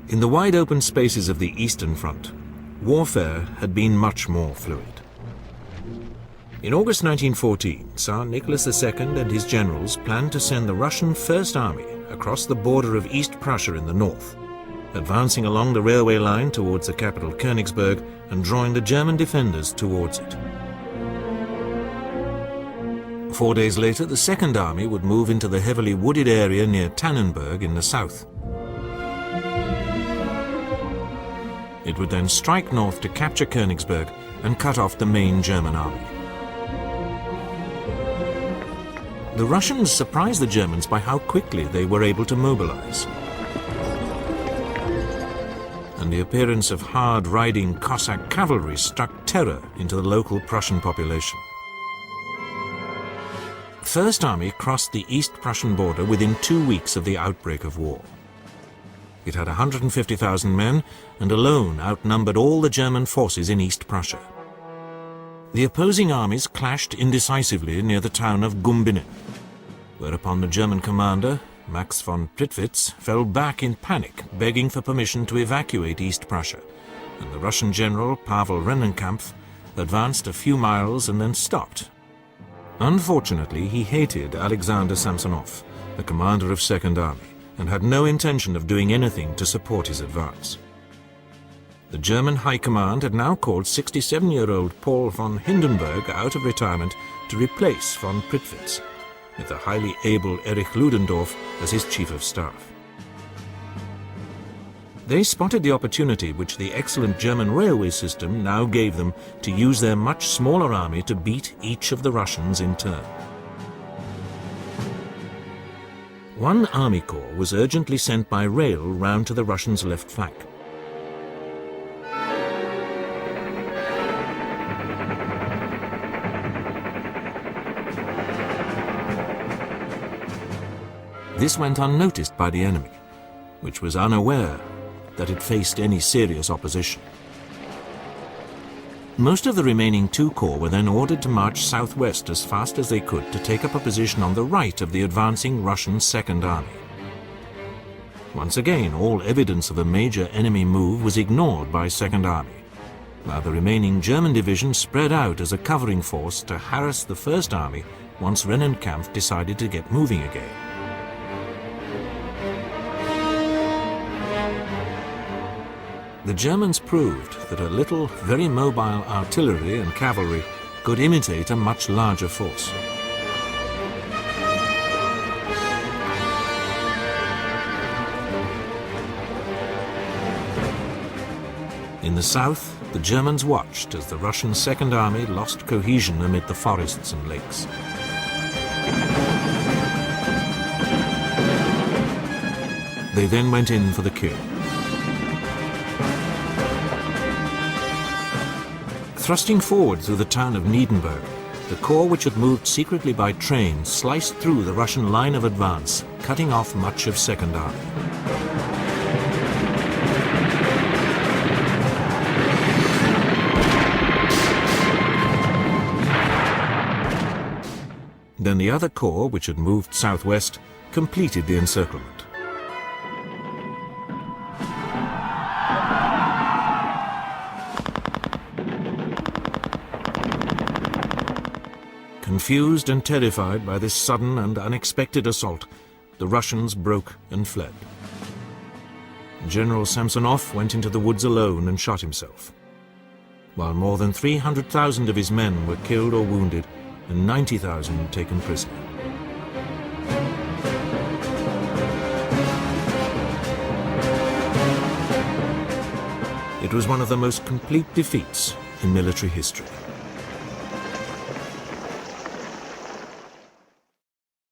In the wide open spaces of the Eastern Front, warfare had been much more fluid. In August 1914, Tsar Nicholas II and his generals planned to send the Russian First Army across the border of East Prussia in the north, advancing along the railway line towards the capital Königsberg and drawing the German defenders towards it. 4 days later, the Second Army would move into the heavily wooded area near Tannenberg in the south. It would then strike north to capture Königsberg and cut off the main German army. The Russians surprised the Germans by how quickly they were able to mobilize. And the appearance of hard-riding Cossack cavalry struck terror into the local Prussian population. First Army crossed the East Prussian border within 2 weeks of the outbreak of war. It had 150,000 men and alone outnumbered all the German forces in East Prussia. The opposing armies clashed indecisively near the town of Gumbinnen, whereupon the German commander, Max von Prittwitz, fell back in panic, begging for permission to evacuate East Prussia, and the Russian general Pavel Rennenkampf advanced a few miles and then stopped. Unfortunately, he hated Alexander Samsonov, the commander of Second Army, and had no intention of doing anything to support his advance. The German High Command had now called 67-year-old Paul von Hindenburg out of retirement to replace von Prittwitz, with the highly able Erich Ludendorff as his chief of staff. They spotted the opportunity which the excellent German railway system now gave them to use their much smaller army to beat each of the Russians in turn. One army corps was urgently sent by rail round to the Russians' left flank. This went unnoticed by the enemy, which was unaware that it faced any serious opposition. Most of the remaining 2 corps were then ordered to march southwest as fast as they could to take up a position on the right of the advancing Russian Second Army. Once again, all evidence of a major enemy move was ignored by Second Army, while the remaining German division spread out as a covering force to harass the First Army once Rennenkampf decided to get moving again. The Germans proved that a little, very mobile artillery and cavalry could imitate a much larger force. In the south, the Germans watched as the Russian Second Army lost cohesion amid the forests and lakes. They then went in for the kill. Thrusting forward through the town of Niedenberg, the corps which had moved secretly by train sliced through the Russian line of advance, cutting off much of Second Army. Then the other corps, which had moved southwest, completed the encirclement. Confused and terrified by this sudden and unexpected assault, the Russians broke and fled. General Samsonov went into the woods alone and shot himself, while more than 300,000 of his men were killed or wounded and 90,000 taken prisoner. It was one of the most complete defeats in military history.